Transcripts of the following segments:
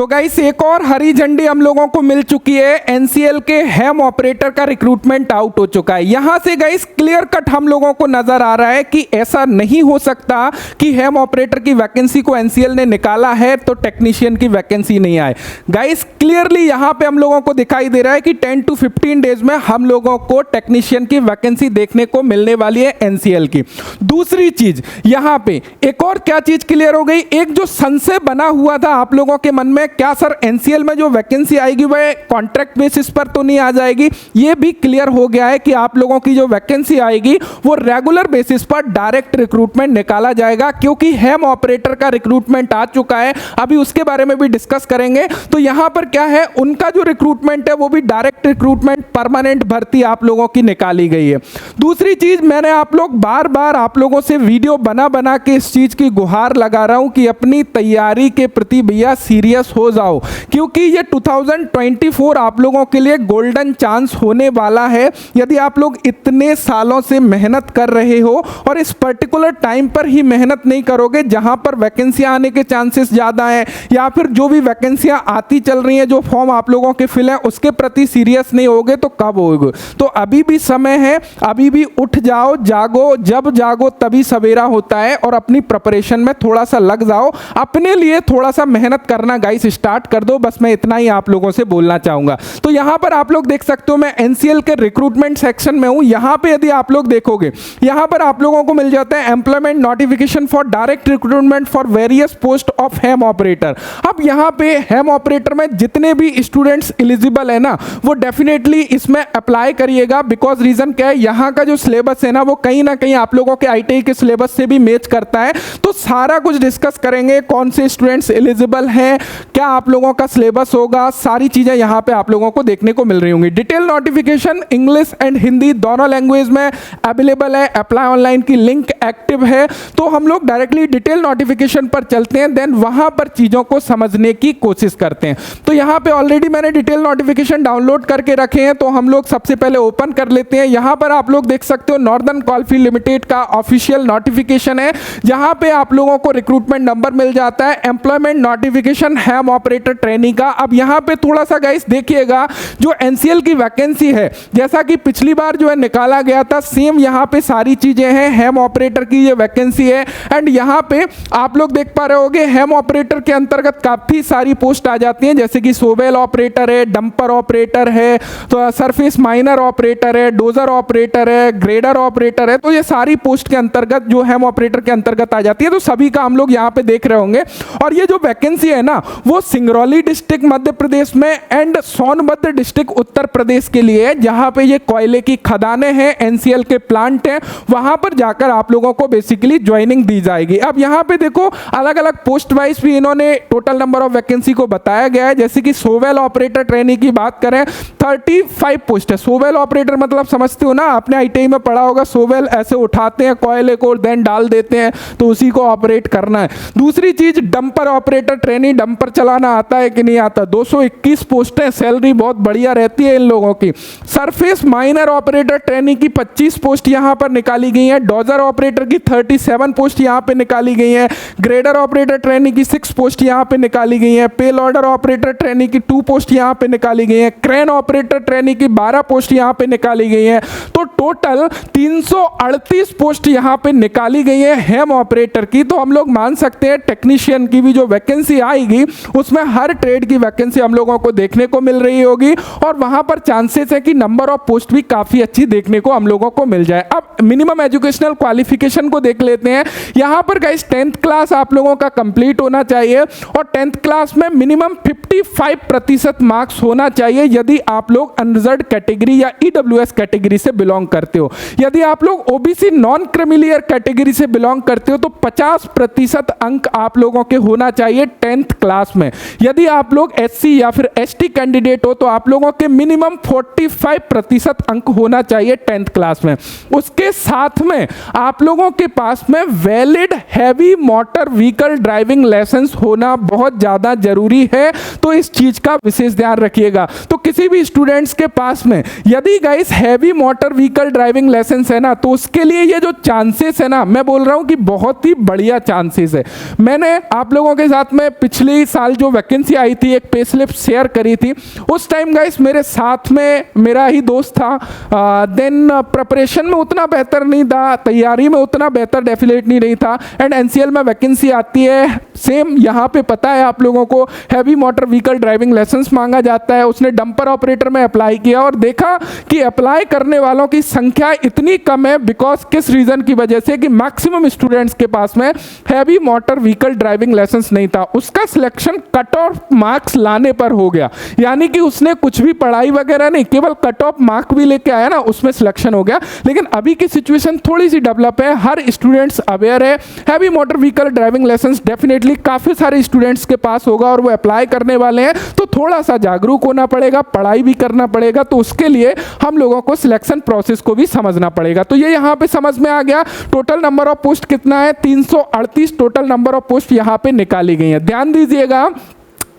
तो गाइस एक और हरी झंडी हम लोगों को मिल चुकी है। एनसीएल के हेम ऑपरेटर का रिक्रूटमेंट आउट हो चुका है। यहां से गाइस क्लियर कट हम लोगों को नजर आ रहा है कि ऐसा नहीं हो सकता कि हेम ऑपरेटर की वैकेंसी को एनसीएल ने निकाला है तो टेक्नीशियन की वैकेंसी नहीं आए। गाइस क्लियरली यहां पे हम लोगों को दिखाई दे रहा है कि 10 to 15 डेज में हम लोगों को टेक्नीशियन की वैकेंसी देखने को मिलने वाली है एनसीएल की। दूसरी चीज यहां पे एक और क्या चीज क्लियर हो गई, एक जो संशय बना हुआ था आप लोगों के मन में, क्या सर एनसीएल में जो वैकेंसी आएगी वह कॉन्ट्रैक्ट बेसिस पर तो नहीं आ जाएगी, ये भी क्लियर हो गया है कि आप लोगों की जो वैकेंसी आएगी वो रेगुलर बेसिस पर डायरेक्ट रिक्रूटमेंट निकाला जाएगा, क्योंकि हेम ऑपरेटर का रिक्रूटमेंट आ चुका है। अभी उसके बारे में भी डिस्कस करेंगे। तो यहां पर क्या है, उनका जो रिक्रूटमेंट है वो भी डायरेक्ट रिक्रूटमेंट, परमानेंट भर्ती आप लोगों की निकाली गई है। दूसरी चीज, मैंने आप लोग बार बार आप लोगों से वीडियो बना बना के इस चीज की गुहार लगा रहा हूं कि अपनी तैयारी के प्रति भैया सीरियस हो जाओ, क्योंकि ये 2024 आप लोगों के लिए गोल्डन चांस होने वाला है। यदि आप लोग इतने सालों से मेहनत कर रहे हो और इस पर्टिकुलर टाइम पर ही मेहनत नहीं करोगे जहां पर वैकेंसियां आने के चांसेस ज़्यादा हैं, या फिर जो भी वैकेंसियां आती चल रही हैं, जो फॉर्म आप लोगों के फिल हैं, उसके प्रति सीरियस नहीं होगे तो कब होगे। तो अभी भी समय है, अभी भी उठ जाओ, जागो, जब जागो तभी सवेरा होता है, और अपनी प्रिपरेशन में थोड़ा सा लग जाओ, अपने लिए थोड़ा सा मेहनत करना गाइस स्टार्ट कर दो। बस मैं इतना ही आप लोगों से बोलना चाहूंगा। तो यहां पर आप लोग देख सकते हो, मैं एनसीएल के रिक्रूटमेंट सेक्शन में हूं। यहां पे यदि आप लोग देखोगे, यहां पर आप लोगों को मिल जाता है employment notification for direct recruitment for various post of HEM operator. अब यहां पे हेम ऑपरेटर में जितने भी स्टूडेंट्स एलिजिबल है ना, वो डेफिनेटली इसमें अप्लाई करिएगा। बिकॉज रीजन क्या है, यहां का जो सिलेबस है ना, वो कहीं ना कहीं आप लोगों के आईटीआई के सिलेबस से भी मैच करता है। तो सारा कुछ डिस्कस करेंगे, कौन से स्टूडेंट्स एलिजिबल हैं, क्या आप लोगों का सिलेबस होगा, सारी चीजें यहां पे आप लोगों को देखने को मिल रही होंगी। Detail notification English and Hindi दोनों लैंग्वेज में अवेलेबल है। अप्लाई ऑनलाइन की लिंक एक्टिव है। तो हम लोग डायरेक्टली डिटेल नोटिफिकेशन पर चलते हैं, देन वहां पर चीजों को समझने की कोशिश करते हैं। तो यहां पे ऑलरेडी मैंने डिटेल नोटिफिकेशन डाउनलोड करके रखे हैं, तो हम लोग सबसे पहले ओपन कर लेते हैं। यहां पर आप लोग देख सकते हो नॉर्दर्न कोलफील्ड लिमिटेड का ऑफिशियल नोटिफिकेशन है, जहां पे आप लोगों को रिक्रूटमेंट नंबर मिल जाता है, एम्प्लॉयमेंट नोटिफिकेशन हेम ऑपरेटर ट्रेनिंग का। अब यहां पे थोड़ा सा गाइस देखिएगा, जो एनसीएल की वैकेंसी है, जैसा कि पिछली बार जो है निकाला गया था, सेम यहां पे सारी चीजें हैं। हेम ऑपरेटर की ये वैकेंसी है, एंड यहां पे आप लोग देख पा रहे होंगे हेम ऑपरेटर के अंतर्गत काफी सारी पोस्ट आ जाती हैं, जैसे कि सोवेल ऑपरेटर है, डंपर ऑपरेटर है, तो सरफेस माइनर ऑपरेटर है, डोजर ऑपरेटर है, ग्रेडर ऑपरेटर है। तो ये सारी पोस्ट के अंतर्गत जो हेम ऑपरेटर के अंतर्गत आ जाती है, तो सभी का हम लोग यहाँ पे देख रहे होंगे। और ये जो वैकेंसी है ना, वो सिंगरौली डिस्ट्रिक्ट मध्य प्रदेश में एंड सोनभद्र डिस्ट्रिक्ट उत्तर प्रदेश के लिए है, जहां पे ये कोयले की खदानें हैं, एनसीएल के प्लांट हैं, वहां पर जाकर आप लोगों को बेसिकली ज्वाइनिंग दी जाएगी। अब यहाँ पे देखो अलग अलग पोस्ट वाइज भी इन्होंने टोटल नंबर ऑफ वैकेंसी को बताया गया है। जैसे कि सोवेल ऑपरेटर ट्रेनिंग की बात करें, 35 पोस्ट है। सोवेल ऑपरेटर मतलब समझते हो ना, आपने आईटीआई में पढ़ा होगा, सोवेल ऐसे उठाते हैं कोयले को, देन डाल देते हैं, तो उसी को ऑपरेट करना है। दूसरी चीज डंपर ऑपरेटर ट्रेनिंग, डंपर चलाना आता है कि नहीं आता, 221 पोस्टें, सैलरी बहुत बढ़िया रहती है इन लोगों की। सरफेस माइनर ऑपरेटर ट्रेनिंग की 25 पोस्ट यहां पर निकाली गई है। डोजर ऑपरेटर की 37 पोस्ट यहां पे निकाली गई है। ग्रेडर ऑपरेटर ट्रेनिंग की 6 पोस्ट यहां पे निकाली गई है। पे लोडर ऑपरेटर ट्रेनिंग की 2 पोस्ट यहां पे निकाली गई है। क्रेन ऑपरेटर ट्रेनिंग की 12 पोस्ट यहां पे निकाली गई है। तो टोटल 338 पोस्ट यहां पे निकाली गई है हेम ऑपरेटर की। तो हम लोग मान सकते हैं टेक्नीशियन की भी जो वैकेंसी आएगी, उसमें हर ट्रेड की वैकेंसी हम लोगों को देखने को मिल रही होगी, और वहां पर चांसेस है कि नंबर ऑफ पोस्ट भी काफी अच्छी देखने को हम लोगों को मिल जाए। अब मिनिमम एजुकेशनल क्वालिफिकेशन को देख लेते हैं। यहां पर गाइस 10th क्लास आप लोगों का कंप्लीट होना चाहिए, और 10th क्लास में मिनिमम 55% मार्क्स होना चाहिए यदि आप लोग अनरिजर्व्ड कैटेगरी या ईडब्ल्यूएस कैटेगरी से बिलोंग करते हो। यदि आप लोग ओबीसी नॉन क्रीमिलियर कैटेगरी से बिलोंग करते हो तो 50% अंक आप लोगों के होना चाहिए 10th क्लास में। यदि आप लोग एससी या फिर एसटी कैंडिडेट हो तो आप लोगों के मिनिमम 45% अंक होना चाहिए 10th क्लास क्लास में। उसके साथ में आप लोगों के पास में valid heavy motor vehicle driving licence होना बहुत ज़्यादा जरूरी है, तो इस चीज़ का विशेष ध्यान रखिएगा। तो किसी भी स्टूडेंट्स के पास में यदि guys heavy motor vehicle driving licence है ना, तो उसके लिए ये जो चांसेस है ना, मैं बोल रहा हूँ कि बहुत ही बढ़िया चांसेस है। मैंने आप लोगों के साथ में पिछले साल जो वैकेंसी आई थी एक पे स्लिप शेयर करी थी, उस टाइम गाइस मेरे साथ में मेरा ही दोस्त था। देन प्रिपरेशन में उतना बेहतर नहीं था, तैयारी में उतना बेहतर डेफिनेट नहीं रही था, एंड एनसीएल में वैकेंसी आती है, सेम यहाँ पे पता है आप लोगों को heavy motor vehicle driving licence मांगा जाता है। उसने डंपर ऑपरेटर में अप्लाई किया और देखा कि अप्लाई करने वालों की संख्या इतनी कम है, बिकॉज किस रीजन की वजह से कि मैक्सिमम स्टूडेंट्स के पास में heavy motor vehicle driving licence नहीं था। उसका सिलेक्शन कट ऑफ मार्क्स लाने पर हो गया, यानी कि उसने कुछ भी पढ़ाई वगैरह नहीं, केवल कट ऑफ मार्क भी लेके आया ना, उसमें सिलेक्शन हो गया। लेकिन अभी की सिचुएशन थोड़ी सी डेवलप है, हर स्टूडेंट्स अवेयर है, heavy motor vehicle driving licence definitely काफी सारे स्टूडेंट्स के पास होगा और वो अप्लाई करने वाले हैं, तो थोड़ा सा जागरूक होना पड़ेगा, पढ़ाई भी करना पड़ेगा। तो उसके लिए हम लोगों को सिलेक्शन प्रोसेस को भी समझना पड़ेगा। तो ये यहाँ पे समझ में आ गया। टोटल नंबर ऑफ पोस्ट कितना है? 338 टोटल नंबर ऑफ पोस्ट यहाँ पे निकाली गई है। ध्यान दीजिएगा,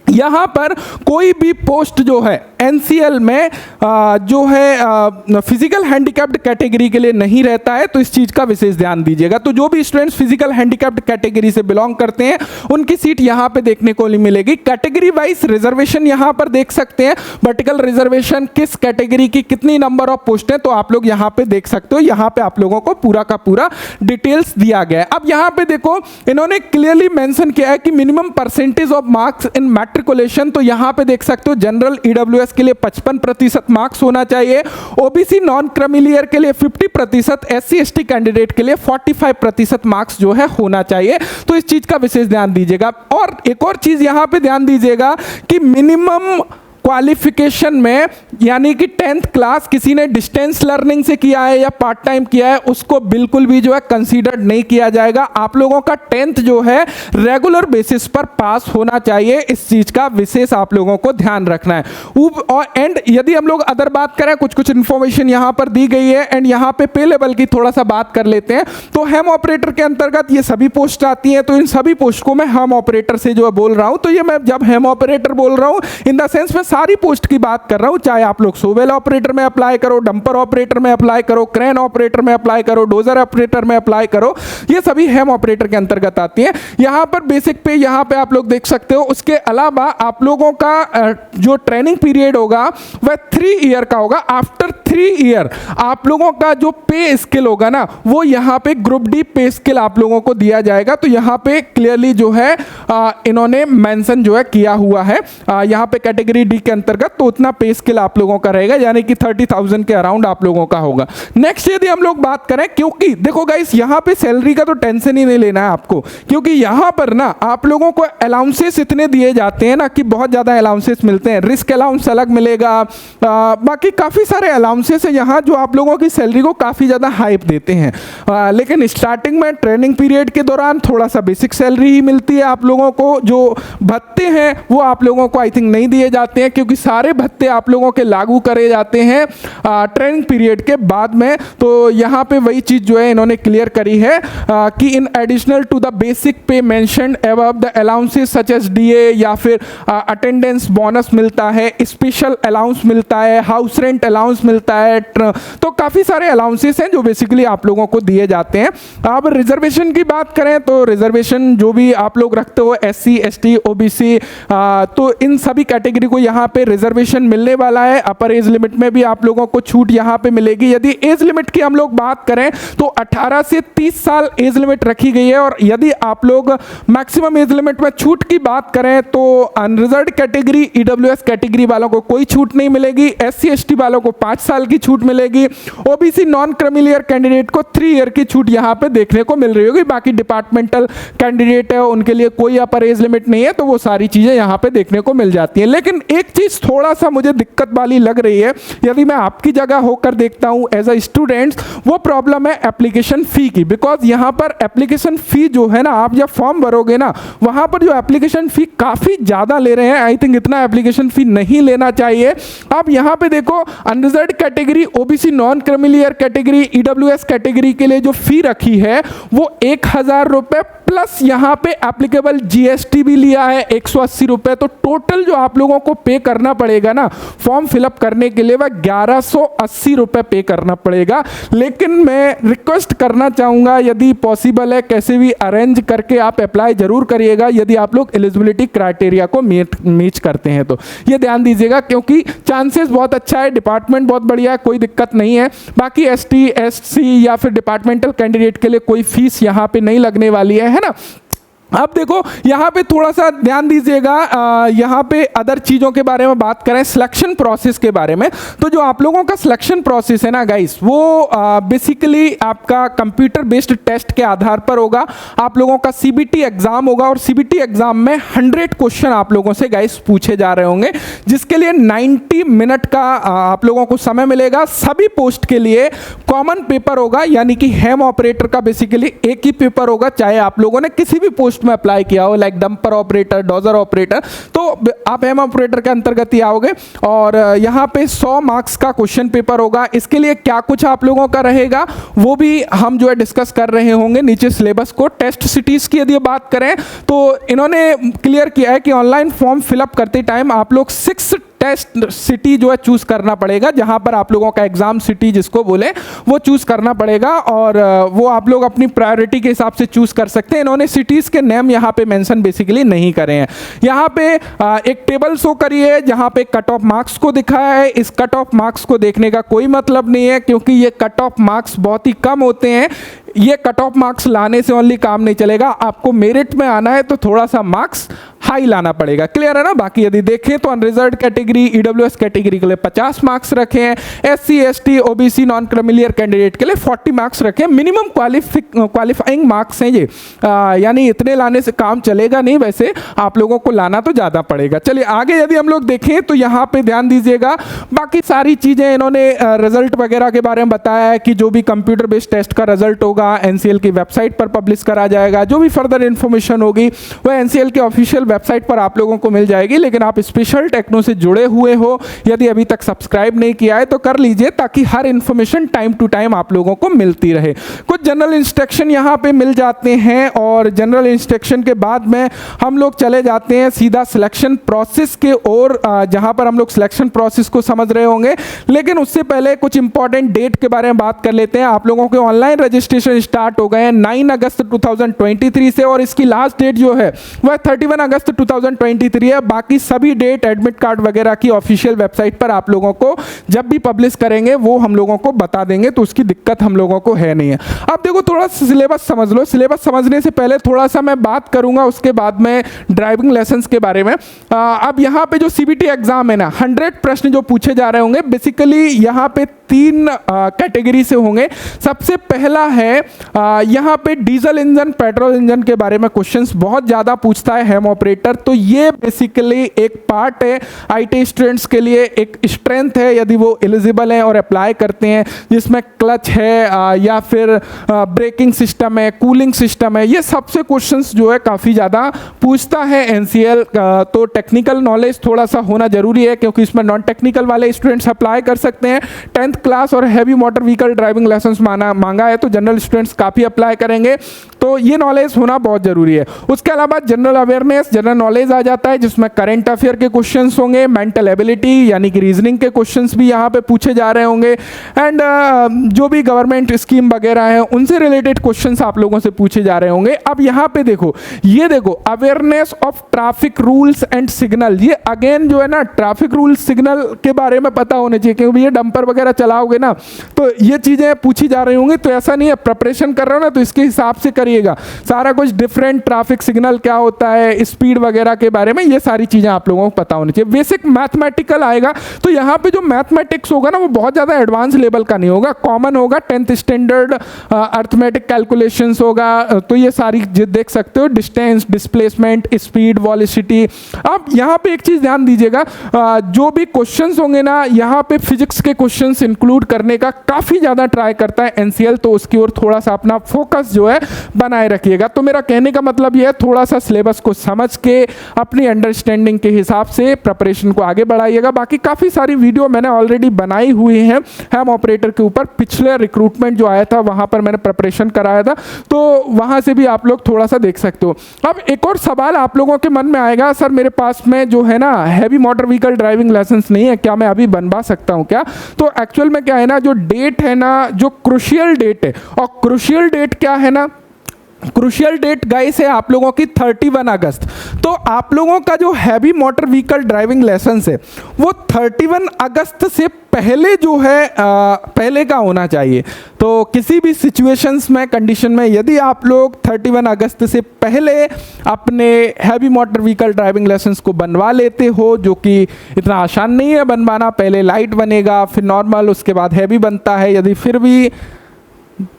यहाँ पर कोई भी पोस्ट जो है एनसीएल में जो है फिजिकल हैंडीकैप्ड कैटेगरी के लिए नहीं रहता है, तो इस चीज़ का विशेष ध्यान दीजिएगा। तो जो भी स्टूडेंट्स फिजिकल हैंडीकैप्ड कैटेगरी से बिलोंग करते हैं उनकी सीट यहाँ पे देखने को नहीं मिलेगी। कैटेगरी वाइज रिजर्वेशन यहाँ पर देख सकते हैं, वर्टिकल रिजर्वेशन किस कैटेगरी की कितनी नंबर ऑफ पोस्ट है, तो आप लोग यहाँ पे देख सकते हो। यहाँ पे आप लोगों को पूरा का पूरा डिटेल्स दिया गया है। अब यहाँ पे देखो, इन्होंने क्लियरली मेंशन किया है कि minimum percentage of marks in matriculation, तो यहाँ पे देख सकते हो जनरल ईडब्ल्यूएस के लिए 55% मार्क्स होना चाहिए, ओबीसी नॉन क्रीमिलियर के लिए 50%, एससी एसटी कैंडिडेट के लिए 45% मार्क्स जो है होना चाहिए। तो इस चीज का विशेष ध्यान दीजिएगा। और एक और चीज यहां पे ध्यान दीजिएगा कि मिनिमम क्वालिफिकेशन में, यानी कि 10th क्लास किसी ने डिस्टेंस लर्निंग से किया है या पार्ट टाइम किया है, उसको बिल्कुल भी जो है कंसीडर्ड नहीं किया जाएगा। आप लोगों का 10th जो है रेगुलर बेसिस पर पास होना चाहिए, इस चीज का विशेष आप लोगों को ध्यान रखना है। और एंड यदि हम लोग अदर बात करें, कुछ इंफॉर्मेशन यहां पर दी गई है, एंड यहां पे पे लेवल की थोड़ा सा बात कर लेते हैं। तो हेम ऑपरेटर के अंतर्गत ये सभी पोस्ट आती हैं, तो इन सभी पोस्ट को मैं हेम ऑपरेटर से जो है बोल रहा हूं। तो ये मैं जब हेम ऑपरेटर बोल रहा हूं, इन द सेंस में सारी पोस्ट की बात कर रहा हूं, चाहे आप लोग सोवेल ऑपरेटर में अप्लाई करो, डंपर ऑपरेटर में अप्लाई करो, क्रेन ऑपरेटर में अप्लाई करो, डोजर ऑपरेटर में अप्लाई करो, ये सभी हेम ऑपरेटर के अंतर्गत आती है। यहां पर बेसिक पे यहां पे आप लोग देख सकते हो। उसके अलावा आप लोगों का जो ट्रेनिंग पीरियड होगा वह 3 ईयर का होगा। आफ्टर 3 ईयर आप लोगों का जो पे स्किल होगा ना, वो यहाँ पे ग्रुप डी पे स्किल आप लोगों को दिया जाएगा। तो यहाँ पे क्लियरली जो है इन्होंने मेंशन जो है किया हुआ है यहाँ पे कैटेगरी डी के अंतर्गत, तो उतना पे स्किल आप लोगों का रहेगा, यानी कि 30,000 के अराउंड आप लोगों का होगा। नेक्स्ट यदि हम लोग बात करें, क्योंकि देखो गाइस यहाँ पे सैलरी का तो टेंशन ही नहीं लेना है आपको, क्योंकि यहाँ पर ना आप लोगों को अलाउंसेस इतने दिए जाते हैं ना कि बहुत ज़्यादा अलाउंसेस मिलते हैं। रिस्क अलाउंस अलग मिलेगा, बाकी काफ़ी सारे अलाउंसेस है यहाँ जो आप लोगों की सैलरी को काफ़ी ज़्यादा हाइप देते हैं। लेकिन स्टार्टिंग में ट्रेनिंग पीरियड के दौरान थोड़ा सा बेसिक सैलरी ही मिलती है आप लोगों को। जो भत्ते हैं वो आप लोगों को आई थिंक नहीं दिए जाते हैं, क्योंकि सारे भत्ते आप लोगों के लागू करे जाते हैं ट्रेनिंग पीरियड के बाद में। तो यहाँ पे वही चीज़ जो है इन्होंने क्लियर करी है कि in additional to the basic pay mentioned above the allowances such as DA, या फिर अटेंडेंस बोनस मिलता है, स्पेशल अलाउंस मिलता है, हाउस रेंट अलाउंस मिलता है, तो काफ़ी सारे अलाउंसेस हैं जो बेसिकली आप लोगों को दिए जाते हैं। अब रिजर्वेशन की बात करें तो रिजर्वेशन जो भी आप लोग रखते हो एससी एसटी ओबीसी, तो इन सभी कैटेगरी को यहाँ पे रिजर्वेशन मिलने वाला है। अपर एज लिमिट में भी आप लोगों को छूट यहाँ पे मिलेगी। यदि एज लिमिट की हम लोग बात करें तो 18 से 30 साल एज लिमिट रखी गई है। और यदि आप लोग मैक्सिमम एज लिमिट में छूट की बात करें तो अनरिजर्व्ड कैटेगरी ईडब्ल्यूएस कैटेगरी वालों को कोई छूट नहीं मिलेगी, एससी एसटी वालों को 5 साल की छूट मिलेगी, ओबीसी नॉन क्रीमिलियर कैंडिडेट को 3 ईयर की छूट यहाँ पे देखने को मिल रही होगी। बाकी डिपार्टमेंटल कैंडिडेट है उनके लिए कोई अपर एज लिमिट नहीं है, तो वो सारी चीजें यहाँ पे देखने को मिल जाती है। लेकिन एक एक चीज़ थोड़ा सा मुझे दिक्कत वाली लग रही है, यदि मैं आपकी जगह होकर देखता हूँ एज अ स्टूडेंट्स, वो प्रॉब्लम है एप्लीकेशन फ़ी की। बिकॉज यहाँ पर एप्लीकेशन फ़ी जो है ना, आप जब फॉर्म भरोगे ना, वहाँ पर जो एप्लीकेशन फ़ी काफ़ी ज़्यादा ले रहे हैं। आई थिंक इतना एप्लीकेशन फ़ी नहीं लेना चाहिए। आप यहाँ पे देखो, unreserved category, OBC non creamy layer category, EWS category के लिए जो फ़ी रखी है वो 1000 रुपये प्लस यहाँ पे एप्लीकेबल जीएसटी भी लिया है 180 रुपये। तो टोटल जो आप लोगों को पे करना पड़ेगा ना फॉर्म फिलअप करने के लिए, वह 1180 रुपये पे करना पड़ेगा। लेकिन मैं रिक्वेस्ट करना चाहूँगा, यदि पॉसिबल है कैसे भी अरेंज करके आप अप्लाई जरूर करिएगा, यदि आप लोग एलिजिबिलिटी क्राइटेरिया को मीट करते हैं तो ये ध्यान दीजिएगा, क्योंकि चांसेस बहुत अच्छा है, डिपार्टमेंट बहुत बढ़िया है, कोई दिक्कत नहीं है। बाकी एसटी, एससी या फिर डिपार्टमेंटल कैंडिडेट के लिए कोई फीस यहाँ पे नहीं लगने वाली है ना। अब देखो यहाँ पे थोड़ा सा ध्यान दीजिएगा, यहाँ पे अदर चीज़ों के बारे में बात करें, सिलेक्शन प्रोसेस के बारे में। तो जो आप लोगों का सिलेक्शन प्रोसेस है ना गाइस, वो बेसिकली आपका कंप्यूटर बेस्ड टेस्ट के आधार पर होगा। आप लोगों का सीबीटी एग्जाम होगा और सीबीटी एग्जाम में 100 क्वेश्चन आप लोगों से गाइस पूछे जा रहे होंगे, जिसके लिए 90 मिनट का आप लोगों को समय मिलेगा। सभी पोस्ट के लिए कॉमन पेपर होगा, यानी कि हेम ऑपरेटर का बेसिकली एक ही पेपर होगा, चाहे आप लोगों ने किसी भी पोस्ट में अप्लाई किया हो, like dumper operator, dozer operator, तो आप हेम ऑपरेटर के अंतर्गत ही आओगे। और यहाँ पे 100 मार्क्स का क्वेश्चन पेपर होगा। इसके लिए क्या कुछ आप लोगों का रहेगा वो भी हम जो है डिस्कस कर रहे होंगे नीचे सिलेबस को। टेस्ट सिटीज की यदि बात करें तो इन्होंने क्लियर किया है कि ऑनलाइन फॉर्म फिलअप करते टाइम आप लोग 6 टेस्ट सिटी जो है चूज करना पड़ेगा, जहां पर आप लोगों का एग्जाम सिटी जिसको बोले वो चूज करना पड़ेगा, और वो आप लोग अपनी प्रायोरिटी के हिसाब से चूज कर सकते हैं। इन्होंने सिटीज के नेम यहाँ पे मेंशन बेसिकली नहीं करे हैं। यहाँ पे एक टेबल शो करी है जहाँ पे कट ऑफ मार्क्स को दिखाया है। इस कट ऑफ मार्क्स को देखने का कोई मतलब नहीं है, क्योंकि ये कट ऑफ मार्क्स बहुत ही कम होते हैं। ये कट ऑफ मार्क्स लाने से ओनली काम नहीं चलेगा, आपको मेरिट में आना है तो थोड़ा सा मार्क्स हाई लाना पड़ेगा। क्लियर है ना। बाकी यदि देखें तो अनरिजर्व्ड कैटेगरी, ईडब्ल्यूएस कैटेगरी के लिए 50 मार्क्स रखे हैं, SC, ST, OBC, non creamy layer candidate के लिए 40 मार्क्स रखे हैं। मिनिमम क्वालिफाइंग मार्क्स हैं ये, यानी इतने लाने से काम चलेगा नहीं, वैसे आप लोगों को लाना तो ज़्यादा पड़ेगा। चलिए आगे यदि हम लोग देखें तो यहाँ पे ध्यान दीजिएगा, बाकी सारी चीज़ें इन्होंने रिजल्ट वगैरह के बारे में बताया है कि जो भी कंप्यूटर बेस्ड टेस्ट का रिजल्ट होगा एनसीएल की वेबसाइट पर पब्लिश करा जाएगा। जो भी फर्दर इंफॉर्मेशन होगी वह एनसीएल के ऑफिशियल वेबसाइट पर आप लोगों को मिल जाएगी। लेकिन आप स्पेशल टेक्नो से जुड़े हुए हो, यदि अभी तक सब्सक्राइब नहीं किया है तो कर लीजिए, ताकि हर इंफॉर्मेशन टाइम टू टाइम आप लोगों को मिलती रहे। कुछ जनरल इंस्ट्रक्शन यहाँ पे मिल जाते हैं, और जनरल इंस्ट्रक्शन के बाद में हम लोग चले जाते हैं सीधा सिलेक्शन प्रोसेस के ओर, जहाँ पर हम लोग सिलेक्शन प्रोसेस को समझ रहे होंगे। लेकिन उससे पहले कुछ इंपॉर्टेंट डेट के बारे में बात कर लेते हैं। आप लोगों के ऑनलाइन रजिस्ट्रेशन स्टार्ट हो गए हैं 9 अगस्त 2023 से, और इसकी लास्ट डेट जो है वह 31 अगस्त 2023 है। बाकी सभी डेट एडमिट कार्ड वगैरह की ऑफिशियल वेबसाइट पर आप लोगों को जब भी पब्लिश करेंगे वो हम लोगों को बता देंगे, तो उसकी दिक्कत हम लोगों को है नहीं है। अब देखो थोड़ा सिलेबस समझ लो। सिलेबस समझने से पहले थोड़ा सा मैं बात करूंगा उसके बाद में ड्राइविंग लाइसेंस के बारे में। अब यहाँ पे जो सीबीटी एग्जाम है ना, 100 प्रश्न जो पूछे जा रहे होंगे, बेसिकली यहाँ पे 3 कैटेगरी से होंगे। सबसे पहला है यहाँ पे डीजल इंजन, पेट्रोल इंजन के बारे में क्वेश्चंस बहुत ज़्यादा पूछता है हेम ऑपरेटर। तो ये बेसिकली एक पार्ट है आईटी स्टूडेंट्स के लिए, एक स्ट्रेंथ है यदि वो एलिजिबल हैं और अप्लाई करते हैं, जिसमें क्लच है या फिर ब्रेकिंग सिस्टम है, कूलिंग सिस्टम है, ये सबसे क्वेश्चंस जो है काफ़ी ज़्यादा पूछता है एनसीएल। तो टेक्निकल नॉलेज थोड़ा सा होना जरूरी है, क्योंकि इसमें नॉन टेक्निकल वाले स्टूडेंट्स अप्लाई कर सकते हैं। 10th क्लास और heavy motor vehicle driving licence मांगा है, तो जनरल स्टूडेंट्स काफ़ी अप्लाई करेंगे। तो ये नॉलेज होना बहुत जरूरी है। उसके अलावा जनरल अवेयरनेस, जनरल नॉलेज आ जाता है, जिसमें करंट अफेयर के क्वेश्चंस होंगे, मेंटल एबिलिटी यानी कि रीजनिंग के क्वेश्चंस भी यहाँ पे पूछे जा रहे होंगे, एंड जो भी गवर्नमेंट स्कीम वगैरह है उनसे रिलेटेड क्वेश्चंस आप लोगों से पूछे जा रहे होंगे। अब यहाँ पे देखो, ये देखो awareness of traffic rules and signal, ये अगेन जो है ना ट्रैफिक रूल्स सिग्नल के बारे में पता होने चाहिए, क्योंकि ये डंपर वगैरह चलाओगे ना तो ये चीज़ें पूछी जा रही होंगी। तो ऐसा नहीं है प्रिपरेशन कर रहे हो ना तो इसके हिसाब से करिएगा, सारा कुछ डिफरेंट ट्रैफिक सिग्नल क्या होता है, स्पीड स्पीड वगैरह के बारे में, ये सारी चीज़ें आप लोगों को पता होनी चाहिए। बेसिक मैथमेटिकल आएगा, तो यहाँ पे जो मैथमेटिक्स होगा ना वो बहुत ज़्यादा एडवांस लेवल का नहीं होगा, कॉमन होगा, 10th स्टैंडर्ड अर्थमेटिक कैलकुलेशंस होगा। तो ये सारी देख सकते हो, डिस्टेंस, डिस्प्लेसमेंट, स्पीड, वेलोसिटी। अब यहाँ पे एक चीज़ ध्यान दीजिएगा, जो भी क्वेश्चंस होंगे ना यहाँ पे फिजिक्स के क्वेश्चंस इंक्लूड करने का काफ़ी ज़्यादा ट्राई करता है एनसीएल, तो उसकी ओर थोड़ा सा अपना फोकस जो है बनाए रखिएगा। तो मेरा कहने का मतलब ये है, थोड़ा सा सिलेबस को समझ के अपनी अंडरस्टैंडिंग के हिसाब से प्रिपरेशन को आगे बढ़ाइएगा। बाकी काफ़ी सारी वीडियो मैंने ऑलरेडी बनाई हुई हैं हैम ऑपरेटर के ऊपर, पिछले रिक्रूटमेंट जो आया था वहाँ पर मैंने प्रिपरेशन कराया था, तो वहाँ से भी आप लोग थोड़ा सा देख सकते हो। अब एक और सवाल आप लोगों के मन में आएगा, सर मेरे पास में जो है ना heavy motor vehicle driving licence नहीं है, क्या मैं अभी बनवा सकता हूँ क्या? तो एक्चुअल में क्या है ना, जो डेट है ना, जो क्रूशियल डेट है, और क्रूशियल डेट क्या है ना, क्रूशियल डेट गाइस है आप लोगों की 31 अगस्त। तो आप लोगों का जो heavy motor vehicle driving licence है वो 31 अगस्त से पहले जो है पहले का होना चाहिए। तो किसी भी सिचुएशंस में, कंडीशन में यदि आप लोग 31 अगस्त से पहले अपने heavy motor vehicle driving licence को बनवा लेते हो, जो कि इतना आसान नहीं है बनवाना, पहले लाइट बनेगा फिर नॉर्मल, उसके बाद हैवी बनता है, यदि फिर भी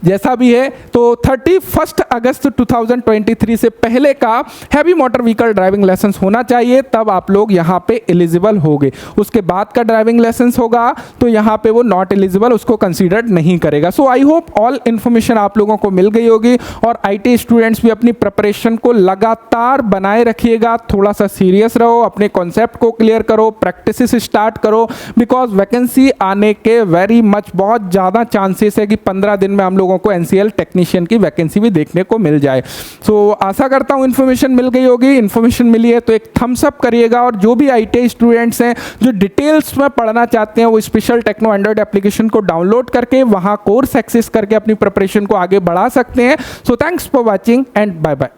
जैसा भी है, तो 31 अगस्त 2023 से पहले का heavy motor vehicle driving licence होना चाहिए, तब आप लोग यहाँ पे एलिजिबल होगे। उसके बाद का ड्राइविंग लाइसेंस होगा तो यहाँ पे वो नॉट एलिजिबल, उसको कंसीडर नहीं करेगा। सो आई होप ऑल इन्फॉर्मेशन आप लोगों को मिल गई होगी, और आईटी स्टूडेंट्स भी अपनी प्रिपरेशन को लगातार बनाए रखिएगा, थोड़ा सा सीरियस रहो, अपने कॉन्सेप्ट को क्लियर करो, प्रैक्टिस स्टार्ट करो, बिकॉज वैकेंसी आने के वेरी मच बहुत ज़्यादा चांसेस है कि 15 दिन में हम लोगों को एनसीएल टेक्नीशियन की वैकेंसी भी देखने को मिल जाए। सो आशा करता हूं इन्फॉर्मेशन मिल गई होगी। इन्फॉर्मेशन मिली है तो एक थम्स अप करिएगा, और जो भी आईटीआई स्टूडेंट्स हैं जो डिटेल्स में पढ़ना चाहते हैं वो स्पेशल टेक्नो एंड्रॉइड एप्लीकेशन को डाउनलोड करके वहां कोर्स एक्सेस करके अपनी प्रिपरेशन को आगे बढ़ा सकते हैं। So thanks for watching and bye bye.